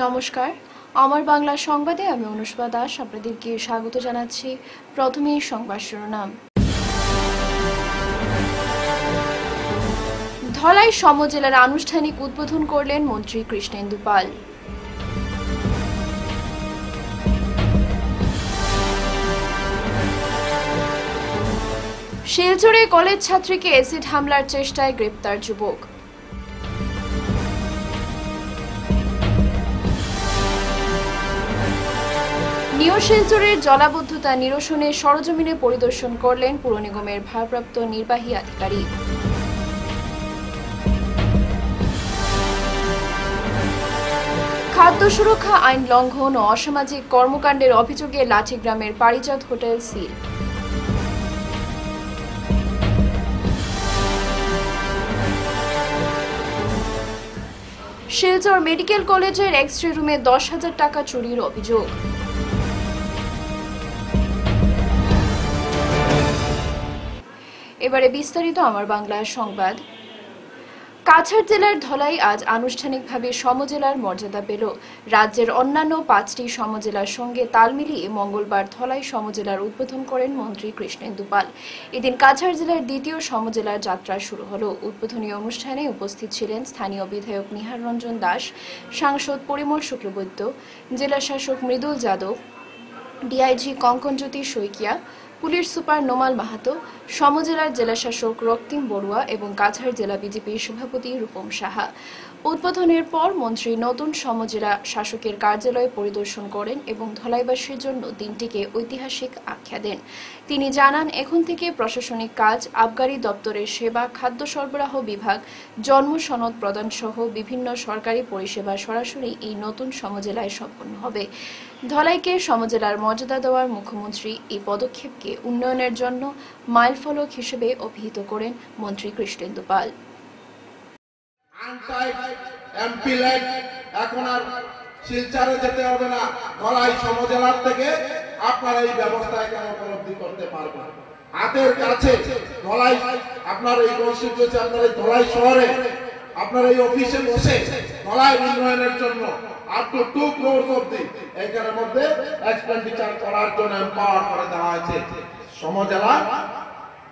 নমস্কার, আমার বাংলা সংবাদে আমি অনুষ্কা দাস আপনাদেরকে স্বাগত জানাচ্ছি। প্রথমেই সংবাদ শিরোনাম। ধলাই সমজেলার আনুষ্ঠানিক উদ্বোধন করলেন মন্ত্রী কৃষ্ণেন্দু পাল। শিলচরে কলেজ ছাত্রীকে অ্যাসিড হামলার চেষ্টায় গ্রেপ্তার যুবক। নিউ শিলচরের জলাবদ্ধতা নিরসনে সরজমিনে পরিদর্শন করলেন পুর নিগমের ভারপ্রাপ্ত নির্বাহী আধিকারিক। খাদ্য সুরক্ষা আইন লঙ্ঘন ও অসামাজিক কর্মকাণ্ডের অভিযোগে লাঠিগ্রামের পারিজাত হোটেল সিল। শিলচর মেডিকেল কলেজের এক্স-রে রুমে 10,000 টাকা চুরির অভিযোগ। এবারে বিস্তারিত আমার বাংলা সংবাদ। কাছাড় জেলার ধলাই আজ আনুষ্ঠানিকভাবে সমজেলার মর্যাদা পেল। রাজ্যের অন্যান্য 5টি সমজেলার সঙ্গে তাল মিলিয়ে মঙ্গলবার ধলাই সমজেলার উদ্বোধন করেন মন্ত্রী কৃষ্ণেন্দু পাল। এদিন কাছাড় জেলার দ্বিতীয় সমজেলার যাত্রা শুরু হলো। উদ্বোধনী অনুষ্ঠানে উপস্থিত ছিলেন স্থানীয় বিধায়ক নিহার রঞ্জন দাস, সাংসদ পরিমল শুক্লবৈদ্য, জেলা শাসক Mridul Yadav, DIG Kankanjyoti Saikia, police super Nomal Mahato, সমজেলার জেলাশাসক রক্তিম বড়ুয়া এবং কাছাড় জেলা বিজেপির সভাপতি রূপম সাহা। উদ্বোধনের পর মন্ত্রী নতুন সমজেলা শাসকের কার্যালয় পরিদর্শন করেন এবং ধলাইবাসীর জন্য দিনটিকে ঐতিহাসিক আখ্যা দেন। তিনি জানান, এখন থেকে প্রশাসনিক কাজ, আবগারি দপ্তরের সেবা, খাদ্য সরবরাহ বিভাগ, জন্ম সনদ প্রদান সহ বিভিন্ন সরকারি পরিষেবা সরাসরি এই নতুন সমজেলায় সম্পন্ন হবে। ধলাইকে সমজেলার মর্যাদা দেওয়ার মুখ্যমন্ত্রী এই পদক্ষেপকে উন্নয়নের জন্য মাইলফলক হিসেবে অভিহিত করেন মন্ত্রী কৃষ্ণেন্দু পাল। এখন আর শিলচরে যেতে হবে না, ধলাই সমজেলার থেকে আপনারা এই ব্যবস্থা এখানে উপলব্ধি করতে পারবেন। হাতের কাছে ধলাই, আপনার এই কনস্টিটিউয়েন্সি, আপনার এই ধলাই শহরে আপনার এই অফিসে বসে ধলাই উন্নয়নের জন্য আপ টু 2 crores অবধি এইখানের মধ্যে এক্সপেন্ডিচার করার জন্য এম্পাওয়ার করে দেওয়া হয়েছে। সমজেলা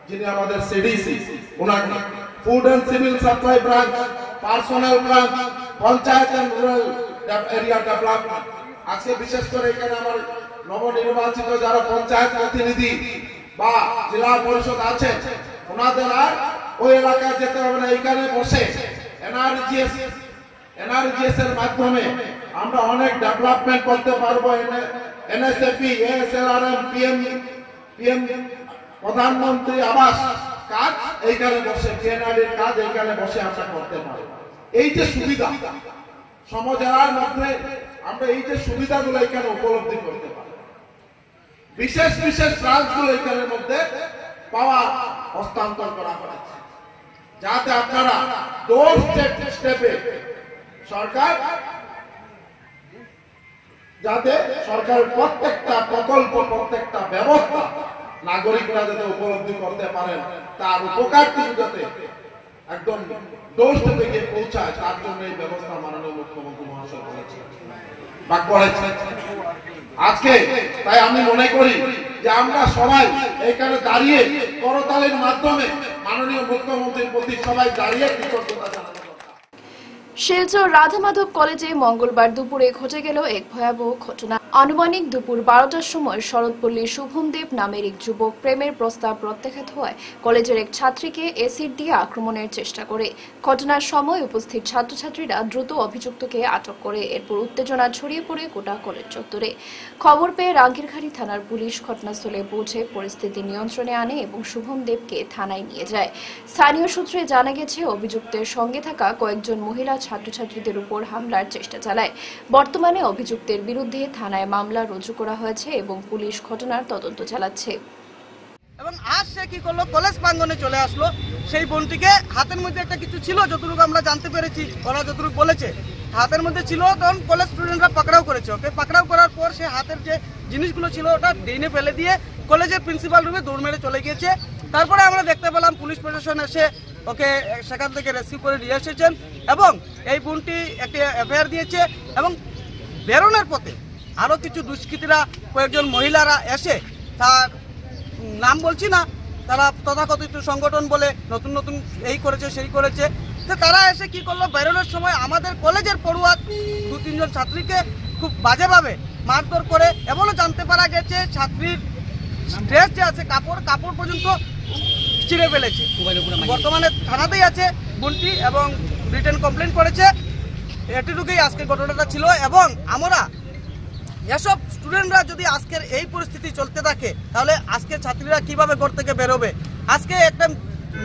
যিনি আমাদের সিডিসি, ওনাকে food and civil supply branch, personal branch, panchayat and rural area development. আজকে বিশেষ করে এখানে আমার নবনির্বাচিত যারা পঞ্চায়েত প্রতিনিধি বা জেলা পরিষদ আছেন, ওনাদের আর ওই এলাকায় যেতে হবে না। এইখানে বসে এনআরজিএস এর মাধ্যমে আমরা অনেক ডেভেলপমেন্ট করতে পারবো। এনএসএপি, এএসএলআরএম, পিএম প্রধানমন্ত্রী আবাস কাজ এইখানে বসে, পিএনআরডির কাজ এইখানে বসে আমরা করতে পারি। এই যে সুবিধা সমজেলার মধ্যে, আমরা এই যে সুবিধাগুলো এখানে উপলব্ধি করতে পারি। বিশেষ বিশেষ ব্রাঞ্চগুলো এখানের মধ্যে পাওয়া হস্তান্তর করা হয়েছে, যাতে আপনারা ডোর স্টেপে সরকারের প্রত্যেকটা প্রকল্প, প্রত্যেকটা ব্যবস্থা নাগরিকরা যাতে উপলব্ধি করতে পারেন, তার উপকারটুকু যাতে একদম ডোর স্টেপে গিয়ে পৌঁছায়, তার জন্য এই ব্যবস্থা মাননীয় মুখ্যমন্ত্রী মহাশয় করেছেন। আজকে তাই আমি মনে করি যে আমরা সবাই এখানে দাঁড়িয়ে করতালির মাধ্যমে মাননীয় মুখ্যমন্ত্রীর প্রতি সবাই দাঁড়িয়ে কৃতজ্ঞতা জানাবো। শিলচর রাধা মাধব কলেজে মঙ্গলবার দুপুরে ঘটে গেল এক ভয়াবহ ঘটনা। আনুমানিক দুপুর 12টার সময় শরৎপল্লী শুভম দেব নামের এক যুবক প্রেমের প্রস্তাব প্রত্যাখ্যাত হওয়ায় কলেজের এক ছাত্রীকে অ্যাসিড দিয়ে আক্রমণের চেষ্টা করে। ঘটনার সময় উপস্থিত ছাত্রছাত্রীরা দ্রুত অভিযুক্তকে আটক করে। এরপর উত্তেজনা ছড়িয়ে পড়ে গোটা কলেজ চত্বরে। খবর পেয়ে রাঙ্গিরখাড়ি থানার পুলিশ ঘটনাস্থলে পৌঁছে পরিস্থিতি নিয়ন্ত্রণে আনে এবং শুভম দেবকে থানায় নিয়ে যায়। স্থানীয় সূত্রে জানা গেছে, অভিযুক্তের সঙ্গে থাকা কয়েকজন মহিলা ছাত্রছাত্রীদের উপর হামলার চেষ্টা চালায়। বর্তমানে অভিযুক্তের বিরুদ্ধে থানায় মামলা রুজু করা হয়েছে এবং পুলিশ ঘটনার তদন্ত চালাচ্ছে। এবং আজ সে কি করলো, কলেজ প্রাঙ্গণে চলে আসলো। সেই বোনটিকে হাতের মধ্যে একটা কিছু ছিল, যতটুকু আমরা জানতে পেরেছি, ওরা যতটুকু বলেছে হাতের মধ্যে ছিল। তখন কলেজ স্টুডেন্টরা পাকড়াও করেছে ওকে। পাকড়াও করার পর সে হাতের যে জিনিসগুলো ছিল ওটা ড্রেনে ফেলে দিয়ে কলেজের প্রিন্সিপাল রুমে দৌড় মেরে চলে গিয়েছে। তারপরে আমরা দেখতে পেলাম পুলিশ প্রশাসন এসে ওকে সেখান থেকে রেস্কিউ করে নিয়ে এসেছেন এবং এই বোনটি একটি এফআইআর দিয়েছে এবং বেরোনোর পথে আরও কিছু দুষ্কৃতীরা কয়েকজন মহিলারা এসে তার নাম বলছি না, তারা তথাকথিত সংগঠন বলে নতুন নতুন এই করেছে সেই করেছে, তো তারা এসে কি করলো, বেরোনোর সময় আমাদের কলেজের পড়ুয়া 2-3 জন ছাত্রীকে খুব বাজেভাবে মারধর করে, এমনও জানতে পারা গেছে ছাত্রীর ড্রেস যে আছে কাপড় পর্যন্ত ছিঁড়ে ফেলেছে। বর্তমানে থানাতেই আছে বোনটি এবং রিটেন কমপ্লেন করেছে। এটুকুই আজকে ঘটনাটা ছিল। এবং আমরা এসব স্টুডেন্টরা যদি আজকের এই পরিস্থিতি চলতে থাকে তাহলে আজকে ছাত্রীরা কিভাবে ঘর থেকে বেরোবে? আজকে একটা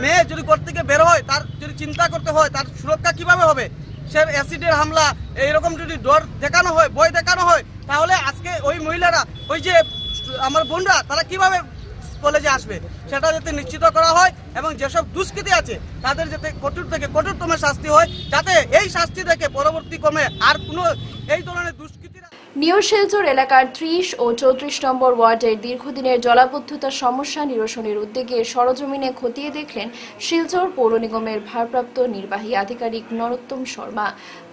মেয়ে যদি ঘর থেকে বের হয়, তার যদি চিন্তা করতে হয় তার সুরক্ষা কিভাবে হবে? সে অ্যাসিডের হামলা এইরকম যদি ডর দেখানো হয়, ভয় দেখানো হয়, তাহলে আজকে ওই মহিলারা, ওই যে আমার বোনরা, তারা কিভাবে কলেজে আসবে? সেটা যাতে নিশ্চিত করা হয় এবং যেসব দুষ্কৃতী আছে তাদের যাতে কঠোর থেকে কঠোরতম শাস্তি হয়, যাতে এই শাস্তি থেকে পরবর্তী ক্রমে আর কোনো এই ধরনের দুষ্কৃতীরা। নিউ শিলচর এলাকার 30 ও 34 নম্বর ওয়ার্ডের দীর্ঘদিনের জলাবদ্ধতার সমস্যা নিরসনের উদ্যোগে সরজমিনে খতিয়ে দেখলেন শিলচর পৌর নিগমের ভারপ্রাপ্ত নির্বাহী আধিকারিক নরোত্তম শর্মা।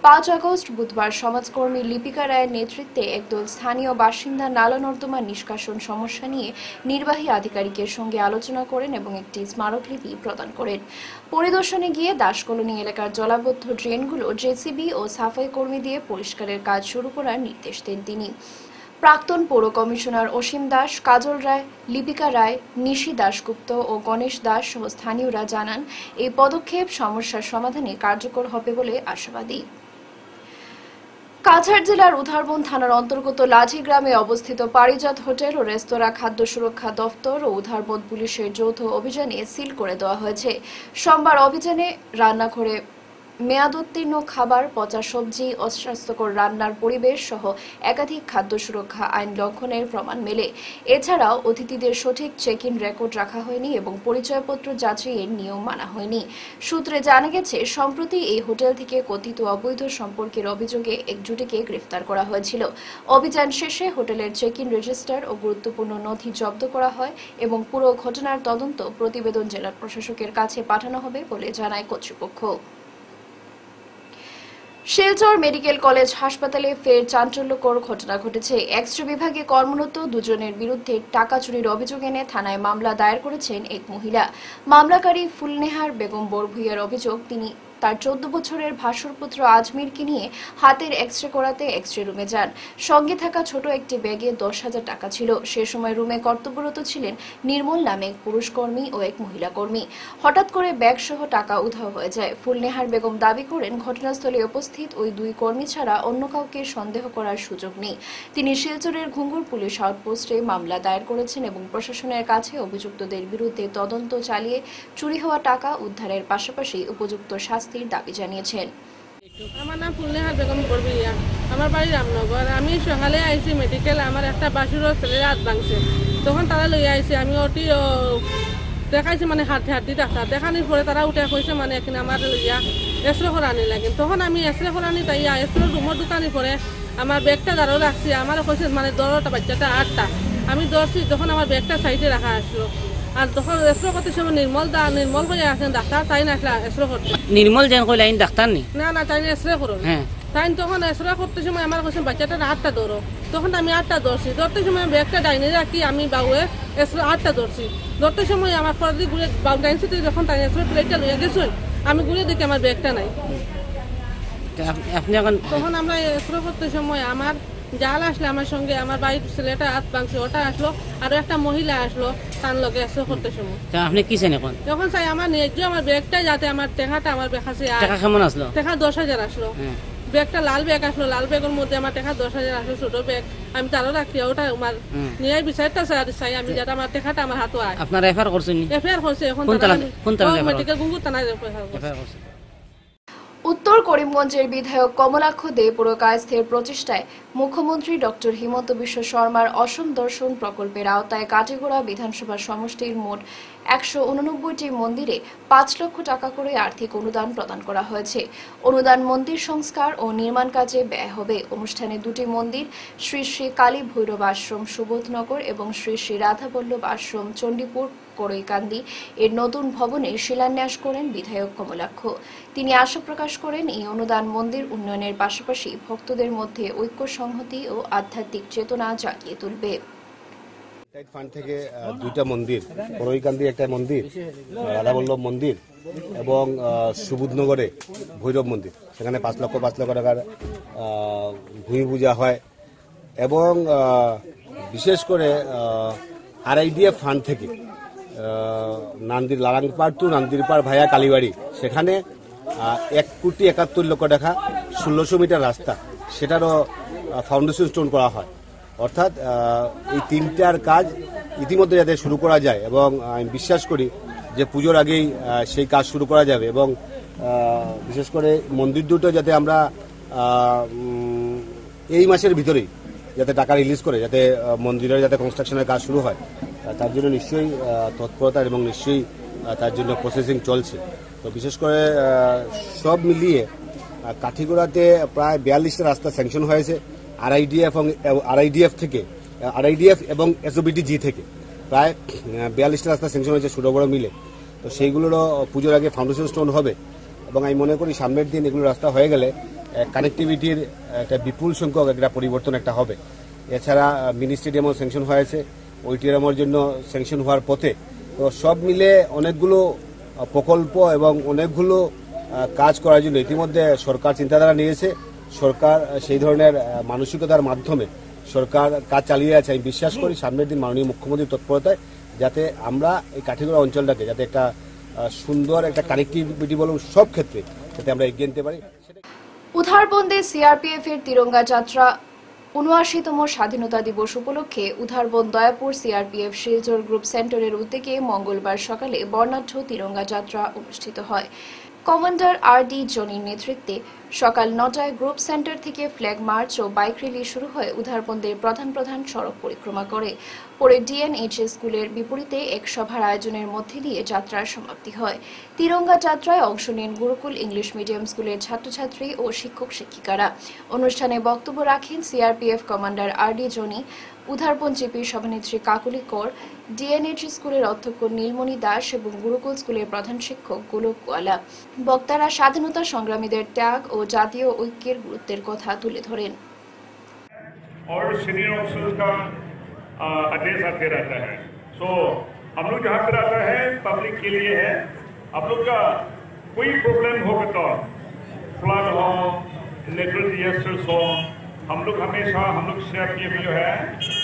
5 আগস্ট বুধবার সমাজকর্মী লিপিকা রায়ের নেতৃত্বে একদল স্থানীয় বাসিন্দা নালা নর্দমা নিষ্কাশন সমস্যা নিয়ে নির্বাহী আধিকারিকের সঙ্গে আলোচনা করেন এবং একটি স্মারকলিপি প্রদান করেন। পরিদর্শনে গিয়ে দাসকলোনি এলাকার জলাবদ্ধ ড্রেনগুলো জেসিবি ও সাফাই কর্মী দিয়ে পরিষ্কারের কাজ শুরু করার নির্দেশ দেন তিনি। প্রাক্তন পৌর কমিশনার অসীম দাস, কাজল রায়, লিপিকা রায়, নিশি দাশগুপ্ত ও গণেশ দাস সহ স্থানীয়রা জানান এই পদক্ষেপ সমস্যার সমাধানে কার্যকর হবে বলে আশাবাদী। কাছাড় জেলার উধারবন থানার অন্তর্গত লাঝি গ্রামে অবস্থিত পারিজাত হোটেল ও রেস্তোরাঁ খাদ্য সুরক্ষা দফতর ও উধারবন পুলিশের যৌথ অভিযানে সিল করে দেওয়া হয়েছে। সোমবার অভিযানে রান্নাঘরে মেয়াদোত্তীর্ণ খাবার, পচা সবজি, অস্বাস্থ্যকর রান্নার পরিবেশ সহ একাধিক খাদ্য সুরক্ষা আইন লঙ্ঘনের প্রমাণ মেলে। এছাড়াও অতিথিদের সঠিক চেক ইন রেকর্ড রাখা হয়নি এবং পরিচয়পত্র যাচাইয়ের নিয়ম মানা হয়নি। সূত্রে জানা গেছে, সম্প্রতি এই হোটেল থেকে কথিত অবৈধ সম্পর্কের অভিযোগে এক জুটিকে গ্রেফতার করা হয়েছিল। অভিযান শেষে হোটেলের চেক ইন রেজিস্টার ও গুরুত্বপূর্ণ নথি জব্দ করা হয় এবং পুরো ঘটনার তদন্ত প্রতিবেদন জেলা প্রশাসকের কাছে পাঠানো হবে বলে জানায় কর্তৃপক্ষ। শিলচর মেডিকেল কলেজ হাসপাতালে ফের চাঞ্চল্যকর ঘটনা ঘটেছে। এক্স-রে বিভাগে কর্মরত 2 জনের বিরুদ্ধে টাকা চুরির অভিযোগ এনে থানায় মামলা দায়ের করেছেন এক মহিলা। মামলাকারী ফুলনেহার বেগম বরভুইয়ার অভিযোগ, তিনি তার 14 বছরের ভাসুরপুত্র আজমিরকে নিয়ে হাতের এক্স-রে করাতে এক্স-রে রুমে যান। সঙ্গে থাকা ছোট একটি ব্যাগে 10,000 টাকা ছিল। সে সময় রুমে কর্তব্যরত ছিলেন নির্মল নামে এক পুরুষ কর্মী ও এক মহিলা কর্মী। হঠাৎ করে ব্যাগ সহ টাকা উধাও হয়ে যায়। ফুলনেহার বেগম দাবি করেন, ঘটনাস্থলে উপস্থিত ওই 2 কর্মী ছাড়া অন্য কাউকে সন্দেহ করার সুযোগ নেই। তিনি শিলচরের ঘুঙ্গুর পুলিশ আউটপোস্টে মামলা দায়ের করেছেন এবং প্রশাসনের কাছে অভিযুক্তদের বিরুদ্ধে তদন্ত চালিয়ে চুরি হওয়া টাকা উদ্ধারের পাশাপাশি উপযুক্ত শাস্তির দাবি জানিয়েছেন। আমার নাম ফুলনেহার বেগম বরভুইয়া, আমার বাড়ি রামনগর। আমি সকালে আইসি মেডিকেল, আমার একটা বাসুর ছেলের হাত ভাঙছে, তখন তারা লইয়া আইসি। আমি ওটি দেখাইছি, মানে হাড্ডি ডাক্তার দেখানোর পরে তারা উঠে কইছে মানে এখানে আমার লইয়া এক্সরে করানি লাগে। তখন আমি এক্সরে করানি তাই এক্সরে রুমের দোকানি পরে আমার ব্যাগটা দাঁড়ো রাখছি। আমার কইছে মানে দরটা বাচ্চাটা 8টা, আমি ধরছি। তখন আমার ব্যাগটা সাইডে রাখা আসলো। আর তখন এক্সরে করতে সময় নির্মল হয়ে আসেন ডাক্তার, তাই না এক্সরে করতে। নির্মল যেন কইলে আইন ডাক্তার নি না তাই এক্সরে করো। হ্যাঁ, তাই তখন এক্সরে করতে সময় আমার কাছে বাচ্চাটার 8টা ধরো। তখন আমি 8টা ধরছি। ধরতে সময় ব্যাগটা ডাইনে রাখি, আমি বাউয়ে এক্সরে 8টা ধরছি। ধরতে সময় আমার পরে ঘুরে বাউ ডাইনছি, যখন তাই এক্সরে প্লেটটা লইয়া গেছেন, আমি ঘুরে দেখি আমার ব্যাগটা নাই। আপনি এখন তখন আমরা এক্সরে করতে সময় আমার জাল আসলে আমার সঙ্গে, আমার বাড়ির ছেলেটা হাত ভাঙছে, ওটা আসলো, আরো একটা মহিলা আসলো তার লগে এক্সরে করতে সময়। আপনি কি চান এখন? যখন চাই আমার ন্যায্য আমার ব্যাগটা, যাতে আমার টাকাটা আমার কাছে টাকা কেমন আসলো? টাকা 10,000 আসলো। ব্যাগটা লাল ব্যাগ আসলো, লাল ব্যাগের মধ্যে আমার টাকা 10,000 আসলো, ছোট ব্যাগ। আমি তারও রাখি, ওটা আমার নিয়ে বিচারটা চাই আমি, যাতে আমার টাকাটা আমার হাতে আয়। আপনার এফআইআর করছেন? এফআইআর করছে। এখন মেডিকেল গুঙ্গুর থানায় এফআইআর করছে। উত্তর করিমগঞ্জের বিধায়ক কমলাক্ষ দে পুরকায়স্থের প্রচেষ্টায় মুখ্যমন্ত্রী ডক্টর হিমন্ত বিশ্ব শর্মার অসম দর্শন প্রকল্পের আওতায় কাটিগড়া বিধানসভা সমষ্টির মোট 189টি মন্দিরে 5 লক্ষ টাকা করে আর্থিক অনুদান প্রদান করা হয়েছে। অনুদান মন্দির সংস্কার ও নির্মাণ কাজে ব্যয় হবে। অনুষ্ঠানে 2টি মন্দির, শ্রী শ্রী কালী ভৈরব আশ্রম সুবোধনগর এবং শ্রী শ্রী রাধাবল্লভ আশ্রম চণ্ডীপুর করইকান্দি এর নতুন ভবনের শিলান্যাস করেন বিধায়ক কমলাক্ষ। তিনি আশা প্রকাশ করেন এই অনুদান মন্দির উন্নয়নের পাশাপাশি ভক্তদের মধ্যে ঐক্য সংহতি ও আধ্যাত্মিক চেতনা জাগিয়ে তুলবে। ফান্ড থেকে দুইটা মন্দির, করইকান্দি একটা মন্দির, রাধাবল্লভ মন্দির এবং সুবুধনগরে ভৈরব মন্দির, সেখানে 5 লক্ষ টাকার ভূমি পূজা হয়। এবং বিশেষ করে RIDF ফান্ড থেকে নান্দির লারাংপাড় টু নান্দিরপাড় ভায়া কালীবাড়ি, সেখানে 1,71,00,000 টাকা 1600 মিটার রাস্তা, সেটারও ফাউন্ডেশন স্টোন করা হয়। অর্থাৎ এই তিনটার কাজ ইতিমধ্যে যাতে শুরু করা যায় এবং আমি বিশ্বাস করি যে পুজোর আগেই সেই কাজ শুরু করা যাবে। এবং বিশেষ করে মন্দির দুটো যাতে আমরা এই মাসের ভিতরেই যাতে টাকা রিলিজ করে যাতে মন্দিরের যাতে কনস্ট্রাকশনের কাজ শুরু হয়, তার জন্য নিশ্চয়ই তৎপরতা এবং নিশ্চয়ই তার জন্য প্রসেসিং চলছে। তো বিশেষ করে সব মিলিয়ে কাঠিগোড়াতে প্রায় 42টা রাস্তা স্যাংশন হয়েছে। RIDF এবং SOBTG থেকে প্রায় 42টা রাস্তা স্যাংশন হয়েছে ছোট বড় মিলে। তো সেইগুলোরও পুজোর আগে ফাউন্ডেশন স্টোন হবে এবং আমি মনে করি সামনের দিন এগুলো রাস্তা হয়ে গেলে কানেক্টিভিটির একটা বিপুল সংখ্যক একটা পরিবর্তন একটা হবে। এছাড়া মিনি স্টেডিয়ামও স্যাংশন হয়েছে, ওইটিএমের জন্য স্যাংশন হওয়ার পথে। তো সব মিলে অনেকগুলো প্রকল্প এবং অনেকগুলো কাজ করার জন্য ইতিমধ্যে সরকার চিন্তাধারা নিয়েছে। সরকার সেই ধরনের মানসিকতার মাধ্যমে সরকার কাজ চালিয়ে আছে। আমি বিশ্বাস করি সামনের দিন মাননীয় মুখ্যমন্ত্রীর তৎপরতায় যাতে আমরা এই কাঠিগড়া অঞ্চলটাকে যাতে একটা সুন্দর একটা কানেক্টিভিটি বলুন সব ক্ষেত্রে যাতে আমরা এগিয়ে নিতে পারি। উধারবন্দে CRPF এর তিরঙ্গা যাত্রা ৭৯তম স্বাধীনতা দিবস উপলক্ষে উধারবন্দ দয়াপুর CRPF শিলচর গ্রুপ সেন্টারের উদ্যোগে মঙ্গলবার সকালে বর্ণাঢ্য তিরঙ্গা যাত্রা অনুষ্ঠিত হয়। কমান্ডার RD জনির নেতৃত্বে সকাল ৯টায় গ্রুপ সেন্টার থেকে ফ্ল্যাগ মার্চ ও বাইক র্যালি শুরু হয়ে উধারবন্দের প্রধান সড়ক পরিক্রমা করে। পরে DNH স্কুলের বিপরীতে এক সভার আয়োজনের মধ্যে দিয়ে যাত্রার সমাপ্তি হয়। তিরঙ্গা যাত্রায় অংশ নেন গুরুকুল ইংলিশ মিডিয়াম স্কুলের ছাত্রছাত্রী ও শিক্ষক শিক্ষিকারা। অনুষ্ঠানে বক্তব্য রাখেন CRPF commander RD Johny, Udharbond জিপির সভানেত্রী কাকুলি কর, DNH স্কুলের অধ্যক্ষ নীলমণি দাস এবং গুরুকুল স্কুলের প্রধান শিক্ষক গোলক গোয়ালা। বক্তারা স্বাধীনতা সংগ্রামীদের ত্যাগ ও জাতীয় ঐক্যের গুরুত্বের কথা তুলে ধরেন। और सीनियर ऑफिसर्स का एड्रेस आते रहता है। सो हम लोग जहाँ पर आता है पब्लिक के लिए है। आप लोग का कोई प्रॉब्लम होगा तो फ्लड हो, नेचुरल डिजास्टर्स हो, हम लोग CRPF जो है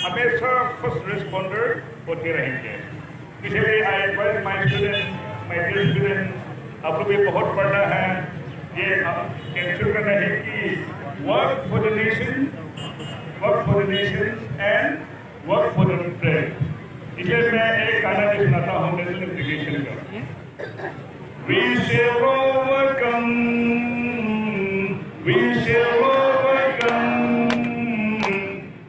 हमेशा फर्स्ट रिस्पॉन्डर होते रहेंगे। इसलिए I advise my dear student, आप लोग ये बहुत पढ़ना है, ये कैंसिल करना है कि work for the nation and work for the press. इसलिए मैं एक गाना भी सुनाता हूँ नेशनल इंटीग्रेशन का। We shall overcome, we shall overcome,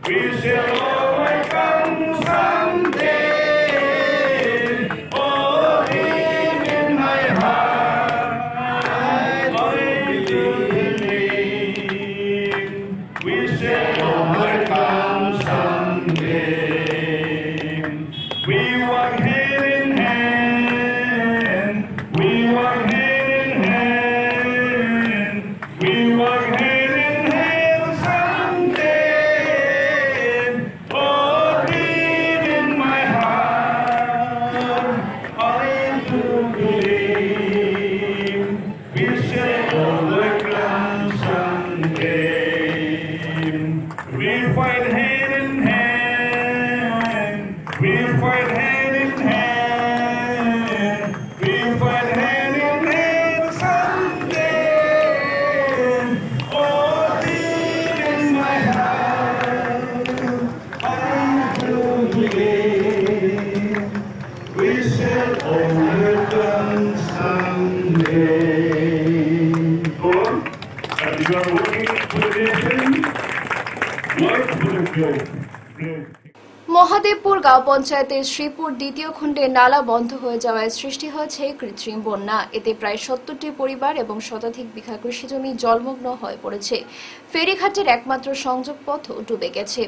we shall overcome someday. Oh, deep in my heart, I believe we shall overcome someday. We walk hand in hand, we walk hand in hand, we walk hand in hand someday. Oh, deep in my heart, I do believe we shall overcome someday. We fight hand in hand, we fight hand in hand, we fight hand in hand someday. Oh, deep in my heart, I do believe we shall overcome someday. So, as you are working for the nation, work for the globe. Mahadevpur গাঁও পঞ্চায়েতের শ্রীপুর দ্বিতীয় খণ্ডে নালা বন্ধ হয়ে যাওয়ায় সৃষ্টি হয়েছে কৃত্রিম বন্যা। এতে প্রায় 70টি পরিবার এবং শতাধিক বিঘা কৃষিজমি জলমগ্ন হয়ে পড়েছে। ফেরিঘাটের একমাত্র সংযোগ পথও ডুবে গেছে।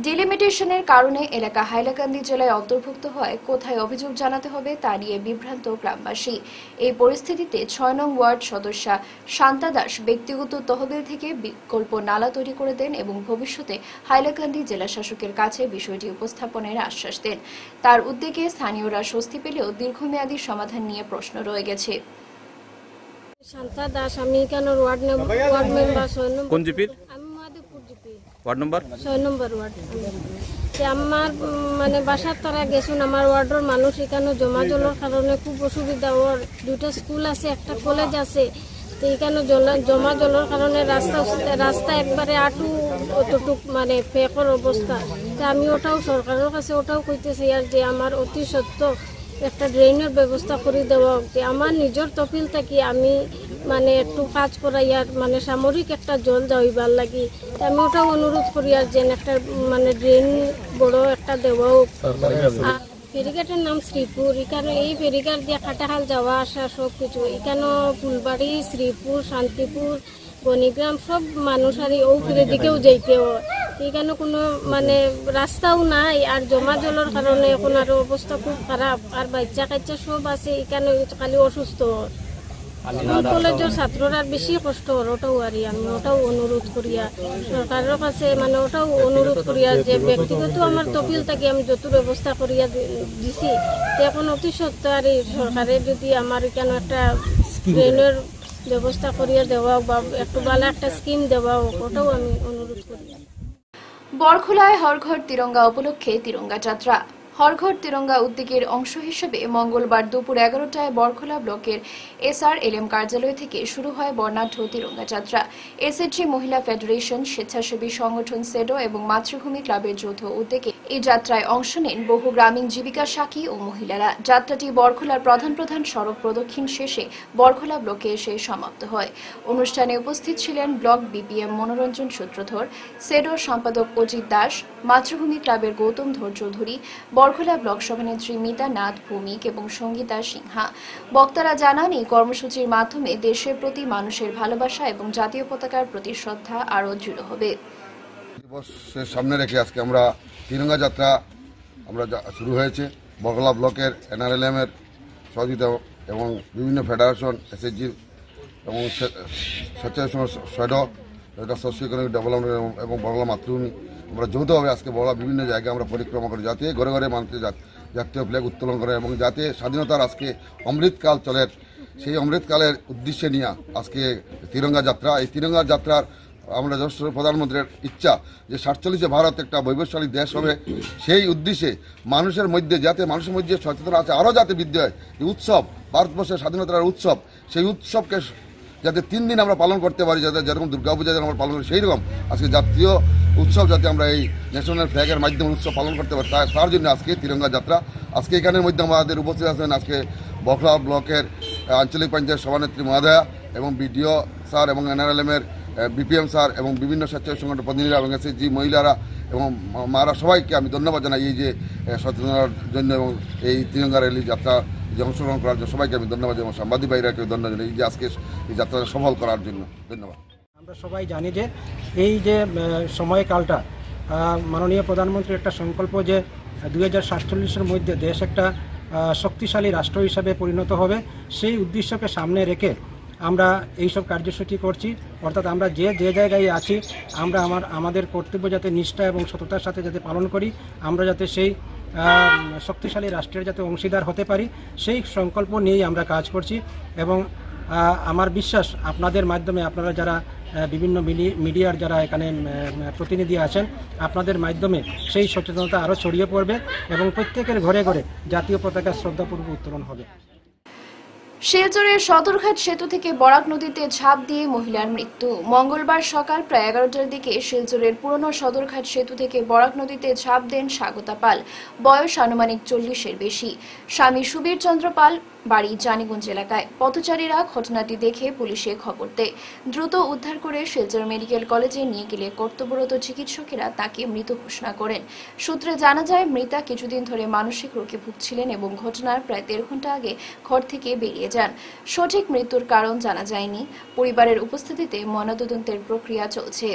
ডিলিমিটেশনের কারণে এলাকা হাইলাকান্দি জেলায় অন্তর্ভুক্ত হয় কোথায় অভিযোগ জানাতে হবে তা নিয়ে বিভ্রান্ত গ্রামবাসী। এই পরিস্থিতিতে ৬ নং ওয়ার্ড সদস্যা শান্তা দাস ব্যক্তিগত তহবিল থেকে বিকল্প নালা তৈরি করে দেন এবং ভবিষ্যতে হাইলাকান্দি জেলা শাসকের কাছে বিষয়টি উপস্থাপনের আশ্বাস দেন। তার উদ্যোগে স্থানীয়রা স্বস্তি পেলেও দীর্ঘমেয়াদী সমাধান নিয়ে প্রশ্ন রয়ে গেছে। শান্তা দাস, আমি কেন ওয়ার্ড মেম্বার ৬ নম্বর। কোন জিপির? আমি মাধবপুর জিপি, ওয়ার্ড নম্বর ৬ নম্বর ওয়ার্ড। আমার মানে বাসার তারা গেছুন, আমার ওয়ার্ডের মানুষ এখানে জমা জলের কারণে খুব অসুবিধা। ওর 2টা স্কুল আছে, একটা কলেজ আছে, তো এখানে জমা জলের কারণে রাস্তা একবারে আটু অতটুক মানে ফেকর অবস্থা। তো আমি ওটাও সরকারের কাছে ওটাও কইতেছি আর যে আমার অতি সত্য একটা ড্রেনের ব্যবস্থা করে দেওয়া। যে আমার নিজের তফিল থেকে আমি মানে একটু কাজ করাইয়ার মানে সামরিক একটা জল যাইবার লাগি, আমি ওটাও অনুরোধ করি আর যেন একটা মানে ড্রেন বড় একটা দেওয়াও। ফেরিঘাটের নাম শ্রীপুর। এখানে এই ফেরিঘাট দিয়ে কাটাখাল যাওয়া আসা সব কিছু, এখানে ফুলবাড়ি, শ্রীপুর, শান্তিপুর, বনিগ্রাম সব মানুষ আর ও ফিরে দিকেও যাইতেও। এখানে কোনো মানে রাস্তাও নাই, আর জমা জলের কারণে এখন আরো অবস্থা খুব খারাপ। আর বাচ্চা কাচ্চা সব আছে এখানে, খালি অসুস্থ। কলেজের ছাত্ররা বেশি কষ্ট, ওটাও আর আমি ওটাও অনুরোধ করিয়া সরকারের কাছে মানে ওটাও অনুরোধ করিয়া যে ব্যক্তিগত আমার তফিল থেকে আমি যত ব্যবস্থা করিয়া দিছি, এখন অতি সত্ত্বেও আর সরকারের যদি আমার এখানে একটা ট্রেনের ব্যবস্থা করিয়া দেওয়া বা একটু ভালো একটা স্কিম দেওয়া, ওটাও আমি অনুরোধ করি। বরখোলায় হর ঘর তিরঙ্গা উপলক্ষে তিরঙ্গা যাত্রা। হর ঘর তিরঙ্গা উদ্যোগের অংশ হিসেবে মঙ্গলবার দুপুর 11টায় বরখোলা ব্লকের SRLM কার্যালয় থেকে শুরু হয় বর্ণাঢ্য তিরঙ্গা যাত্রা। SHG মহিলা ফেডারেশন, স্বেচ্ছাসেবী সংগঠন সেডো এবং মাতৃভূমি ক্লাবের যৌথ উদ্যোগে এই যাত্রায় অংশ নেন বহু গ্রামীণ জীবিকা সাথী ও মহিলারা। যাত্রাটি বরখোলার প্রধান সড়ক প্রদক্ষিণ শেষে বরখোলা ব্লকে এসে সমাপ্ত হয়। অনুষ্ঠানে উপস্থিত ছিলেন ব্লক BPM মনোরঞ্জন সূত্রধর, সেডোর সম্পাদক অজিত দাস, মাতৃভূমি ক্লাবের গৌতম ধর চৌধুরী, বরখোলা ব্লক সভানেত্রী মিতা নাথ ভৌমিক এবং সঙ্গীতা সিনহা। বক্তারা জানান, এই কর্মসূচির মাধ্যমে দেশের প্রতি মানুষের ভালোবাসা এবং জাতীয় পতাকার প্রতি শ্রদ্ধা আরও দৃঢ় হবে। দিবসের সামনে রেখে আজকে আমরা তিরঙ্গা যাত্রা শুরু হয়েছে। বরখোলা ব্লকের NRLM এর সহযোগিতা এবং বিভিন্ন ফেডারেশন, SHG এবং স্বেচ্ছাসেবী সেডো, সোশিও ইকোনমিক ডেভেলপমেন্ট এবং বরখোলা মাতৃভূমি, আমরা যৌথভাবে আজকে বড় বিভিন্ন জায়গায় আমরা পরিক্রমা করি, যাতে ঘরে ঘরে মানুষের জাতীয় ফ্ল্যাগ উত্তোলন করে এবং যাতে স্বাধীনতার আজকে অমৃতকাল চলে, সেই অমৃতকালের উদ্দেশ্যে নিয়ে আজকে তিরঙ্গা যাত্রা। এই তিরঙ্গা যাত্রার আমরা প্রধানমন্ত্রীর ইচ্ছা যে 47 ভারত একটা বৈভবশালী দেশ হবে, সেই উদ্দেশ্যে মানুষের মধ্যে যাতে মানুষের মধ্যে সচেতনতা আছে আরও যাতে বৃদ্ধি হয়। এই উৎসব ভারতবর্ষের স্বাধীনতার উৎসব, সেই উৎসবকে যাতে 3 দিন আমরা পালন করতে পারি, যাতে যেরকম দুর্গাপূজা যেন আমরা পালন করি, সেই রকম আজকে জাতীয় উৎসব যাতে আমরা এই ন্যাশনাল ফ্ল্যাগের মাধ্যমে উৎসব পালন করতে পারি, তার জন্য আজকে তিরঙ্গা যাত্রা। আজকে এখানের মধ্যে আমাদের উপস্থিত আছেন আজকে বরখোলা ব্লকের আঞ্চলিক পঞ্চায়েত সভানেত্রী মহোদয়া এবং BDO স্যার এবং NRLM এর BPM স্যার এবং বিভিন্ন স্বেচ্ছাসেবী সংগঠন প্রতিনিধিরা এবং SHG মহিলারা এবং মারা সবাইকে আমি ধন্যবাদ জানাই এই যে সচেতনতার জন্য এবং এই তিরঙ্গা র্যালি যাত্রা যে অংশগ্রহণ করার জন্য সবাইকে আমি ধন্যবাদ এবং সাংবাদিক ভাইরাকে ধন্যবাদ জানাই এই যে আজকে এই যাত্রাটা সফল করার জন্য ধন্যবাদ। আমরা সবাই জানি যে এই যে সময়কালটা মাননীয় প্রধানমন্ত্রীর একটা সংকল্প যে 2047-এর মধ্যে দেশ একটা শক্তিশালী রাষ্ট্র হিসাবে পরিণত হবে, সেই উদ্দেশ্যকে সামনে রেখে আমরা এইসব কার্যসূচি করছি। অর্থাৎ আমরা যে জায়গায় আছি আমরা আমাদের কর্তব্য যাতে নিষ্ঠা এবং সততার সাথে যাতে পালন করি, আমরা যাতে সেই শক্তিশালী রাষ্ট্রের যাতে অংশীদার হতে পারি, সেই সংকল্প নিয়েই আমরা কাজ করছি। এবং আমার বিশ্বাস আপনাদের মাধ্যমে, আপনারা যারা বিভিন্ন মিডিয়ার যারা এখানে প্রতিনিধি আছেন, আপনাদের মাধ্যমে সেই সচেতনতা আরও ছড়িয়ে পড়বে এবং প্রত্যেকের ঘরে ঘরে জাতীয় পতাকা শ্রদ্ধাপূর্বক উত্তোলন হবে। শিলচরের সদরঘাট সেতু থেকে বরাক নদীতে ঝাঁপ দিয়ে মহিলার মৃত্যু। মঙ্গলবার সকাল প্রায় 11টার দিকে শিলচরের পুরনো সদরঘাট সেতু থেকে বরাক নদীতে ঝাঁপ দেন স্বাগতা পাল, বয়স আনুমানিক 40-এর বেশি। স্বামী সুবীর চন্দ্র পাল, বাড়ি জানিগঞ্জ এলাকায়। পথচারীরা ঘটনাটি দেখে পুলিশে খবর দেয়। দ্রুত উদ্ধার করে শিলচর মেডিকেল কলেজে নিয়ে গেলে কর্তব্যরত চিকিৎসকেরা তাকে মৃত ঘোষণা করেন। সূত্রে জানা যায়, মৃতা কিছুদিন ধরে মানসিক রোগে ভুগছিলেন এবং ঘটনার প্রায় 1.5 ঘন্টা আগে ঘর থেকে বেরিয়ে যান। সঠিক মৃত্যুর কারণ জানা যায়নি। পরিবারের উপস্থিতিতে ময়নাতদন্তের প্রক্রিয়া চলছে।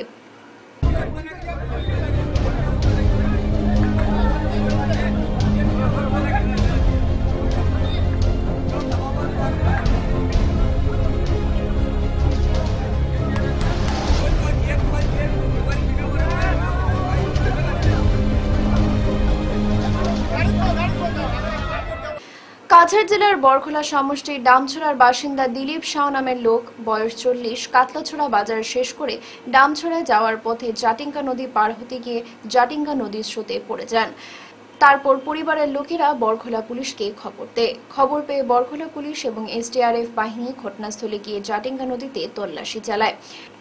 কাছাড় জেলার বরখোলা সমষ্টির ডামছড়ার বাসিন্দা দিলীপ শাহ নামের লোক বয়স 40 কাতলাছড়া বাজার শেষ করে ডামছড়ায় যাওয়ার পথে জাটিঙ্গা নদী পার হতে গিয়ে জাটিঙ্গা নদীর স্রোতে পড়ে যান। তারপর পরিবারের লোকেরা বরখোলা পুলিশকে খবর পেয়ে বরখোলা পুলিশ এবং এসডিআরএফ বাহিনী ঘটনাস্থলে গিয়ে জাটিঙ্গা নদীতে তল্লাশি চালায়।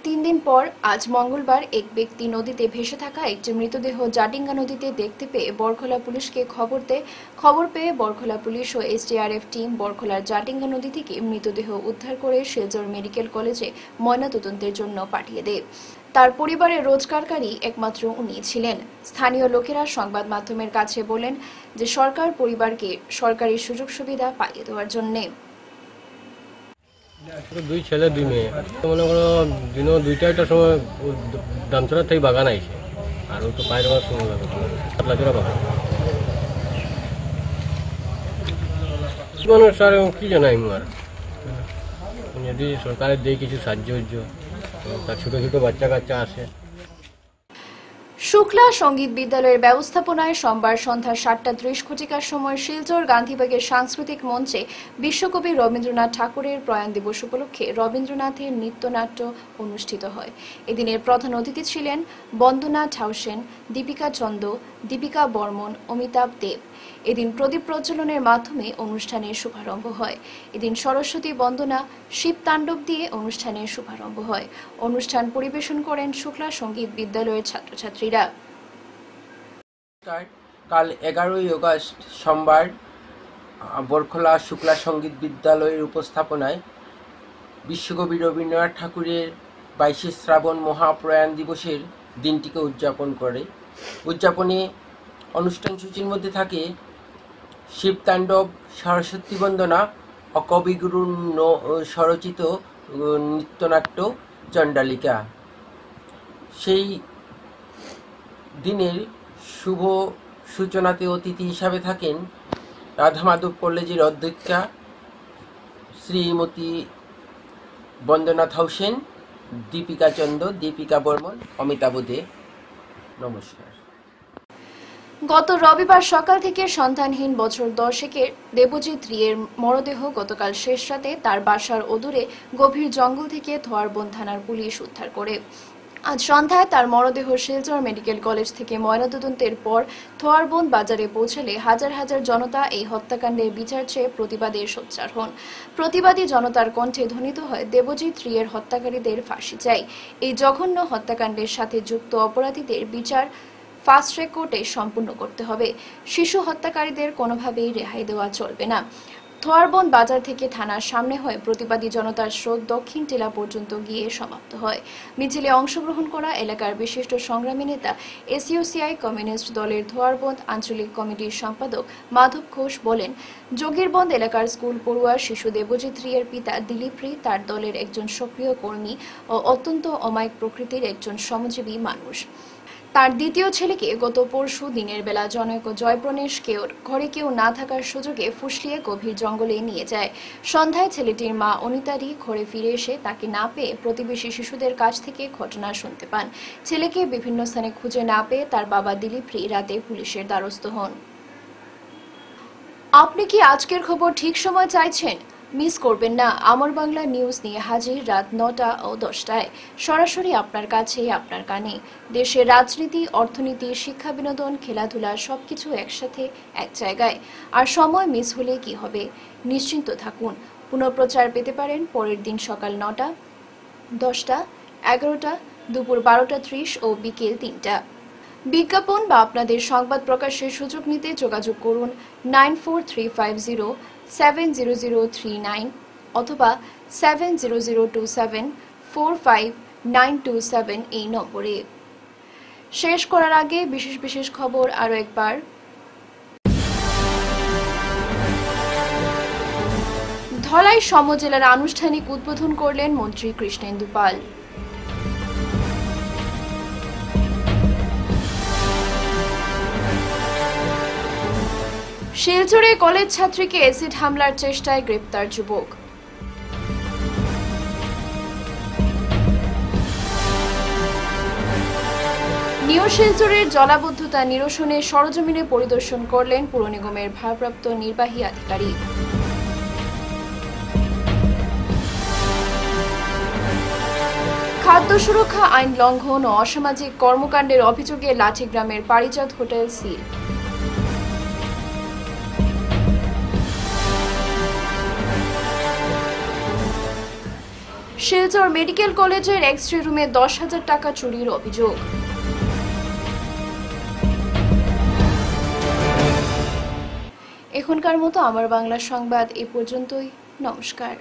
3 দিন পর আজ মঙ্গলবার এক ব্যক্তি নদীতে ভেসে থাকা একটি মৃতদেহ জাটিঙ্গা নদীতে দেখতে পেয়ে বরখোলা পুলিশকে খবর পেয়ে বরখোলা পুলিশ ও এসডিআরএফ টিম বরখোলার জাটিঙ্গা নদী থেকে মৃতদেহ উদ্ধার করে শিলচর মেডিকেল কলেজে ময়নাতদন্তের জন্য পাঠিয়ে দেয়। তার পরিবারের রোজগারকারী একমাত্র উনি ছিলেন। স্থানীয় লোকেরা সংবাদ মাধ্যমের কাছে বলেন যে সরকার পরিবারকে সরকারি সুযোগ সুবিধা পাইয়ে দেওয়ার জন্য। 2 ছেলে 2 মেয়ে মনে করো দিন 2টার সময় দামচড়া থেকে বাগান আইছে আর তো বাইরে সময় যাবে কাতলাচড়া বাগান মানুষ আর কি জানাই আর যদি সরকারের দিয়ে কিছু সাহায্য তার ছোট ছোট বাচ্চা কাচ্চা আসে। শুক্লা সঙ্গীত বিদ্যালয়ের ব্যবস্থাপনায় সোমবার সন্ধ্যা 7:30 সময় শিলচর গান্ধীবাগের সাংস্কৃতিক মঞ্চে বিশ্বকবি রবীন্দ্রনাথ ঠাকুরের প্রয়াণ দিবস উপলক্ষে রবীন্দ্রনাথের নৃত্যনাট্য অনুষ্ঠিত হয়। এদিনের প্রধান অতিথি ছিলেন বন্দনা ঠাউসেন, দীপিকা চন্দ, দীপিকা বর্মন, অমিতাভ দেব। এদিন প্রদীপ প্রজ্বলনের মাধ্যমে অনুষ্ঠানের শুভারম্ভ হয়। এদিন সরস্বতী বন্দনা শিব তাণ্ডব দিয়ে অনুষ্ঠানের শুভারম্ভ হয়। অনুষ্ঠান পরিবেশন করেন শুক্লা সঙ্গীত বিদ্যালয়ের ছাত্রছাত্রীরা। কাল 11ই আগস্ট সোমবার বরখোলা শুক্লা সঙ্গীত বিদ্যালয়ের উপস্থাপনায় বিশ্বকবি রবীন্দ্রনাথ ঠাকুরের 22শে শ্রাবণ মহাপ্রয়াণ দিবসের দিনটিকে উদযাপনে অনুষ্ঠান সূচির মধ্যে থাকে শিব তাণ্ডব, সরস্বতী বন্দনা ও কবিগুরু স্বরচিত নৃত্যনাট্য চণ্ডালিকা। সেই দিনের শুভ সূচনাতে অতিথি হিসাবে থাকেন রাধা মাধব কলেজের অধ্যক্ষা শ্রীমতী বন্দনা ঠাউসেন, দীপিকা চন্দ, দীপিকা বর্মন, অমিতাভ দে। নমস্কার। গত রবিবার সকাল থেকে সন্তানহীন বছর 10-এর দেবজিৎ রিয়ের মরদেহ গতকাল শেষ রাতে তার বাসার অদূরে গভীর জঙ্গল থেকে থোয়ারবন থানার পুলিশ উদ্ধার করে। আজ সন্ধ্যায় তার মরদেহ শিলচর মেডিকেল কলেজ থেকে ময়নাতদন্তের পর থোয়ারবন বাজারে পৌঁছালে হাজার হাজার জনতা এই হত্যাকাণ্ডের বিচার চেয়ে প্রতিবাদে সোচ্চার হন। প্রতিবাদী জনতার কণ্ঠে ধ্বনিত হয় দেবজিৎ রিয়ের হত্যাকারীদের ফাঁসি চাই। এই জঘন্য হত্যাকাণ্ডের সাথে যুক্ত অপরাধীদের বিচার ফাস্ট ট্র্যাক কোর্টে সম্পূর্ণ করতে হবে। শিশু হত্যাকারীদের কোনোভাবেই রেহাই দেওয়া চলবে না। থোয়ারবন বাজার থেকে থানার সামনে হয়ে প্রতিবাদী জনতার স্রোত দক্ষিণ টিলা পর্যন্ত গিয়ে সমাপ্ত হয়। মিছিলে অংশগ্রহণ করা এলাকার বিশিষ্ট সংগ্রামী নেতা এসইউসিআই কমিউনিস্ট দলের থোয়ারবন আঞ্চলিক কমিটির সম্পাদক মাধব ঘোষ বলেন, যোগীরবন্দ এলাকার স্কুল পড়ুয়া শিশু দেবজিৎ রিয়ের পিতা দিলীপ রি তার দলের একজন সক্রিয় কর্মী ও অত্যন্ত অমায়িক প্রকৃতির একজন শ্রমজীবী মানুষ। তার দ্বিতীয় ছেলেকে গত পরশু দিনের বেলা জনৈক জয়প্রণেশ কেওর ঘরে কেউ না থাকার সুযোগে ফুসলিয়ে গভীর জঙ্গলে নিয়ে যায়। সন্ধ্যায় ছেলেটির মা অনিতারি ঘরে ফিরে এসে তাকে না পেয়ে প্রতিবেশী শিশুদের কাছ থেকে ঘটনা শুনতে পান। ছেলেকে বিভিন্ন স্থানে খুঁজে না পেয়ে তার বাবা দিলীপ রি রাতে পুলিশের দ্বারস্থ হন। আপনি কি আজকের খবর ঠিক সময় চাইছেন? মিস করবেন না। আমার বাংলা নিউজ নিয়ে হাজির রাত 9টা ও 10টায়, সরাসরি আপনার কাছে, আপনার কানে। দেশের রাজনীতি, অর্থনীতি, শিক্ষা, বিনোদন, খেলাধুলা সবকিছু একসাথে এক জায়গায়। আর সময় মিস হলে কি হবে? নিশ্চিন্ত থাকুন, পুনঃপ্রচার পেতে পারেন পরের দিন সকাল 9টা, 10টা, 11টা, দুপুর 12:30 ও বিকেল 3টা। বিজ্ঞাপন বা আপনাদের সংবাদ প্রকাশের সুযোগ নিতে যোগাযোগ করুন 9435070039 অথবা 7002745927 এই নম্বরে। শেষ করার আগে বিশেষ খবর আরও একবার। ধলাই সমজেলার আনুষ্ঠানিক উদ্বোধন করলেন মন্ত্রী কৃষ্ণেন্দু পাল। শিলচরে কলেজ ছাত্রীকে অ্যাসিড হামলার চেষ্টায় গ্রেপ্তার যুবক। নিউ শিলচরের জলাবদ্ধতা নিরসনে সরজমিনে পরিদর্শন করলেন পুর নিগমের ভারপ্রাপ্ত নির্বাহী আধিকারিক। খাদ্য সুরক্ষা আইন লঙ্ঘন ও অসামাজিক কর্মকাণ্ডের অভিযোগে লাঠিগ্রামের পারিজাত হোটেল সিল। শিলচর মেডিকেল কলেজের এক্স-রে রুমে 10,000 টাকা চুরির অভিযোগ। এখনকার মতো আমার বাংলা সংবাদ এ পর্যন্তই। নমস্কার।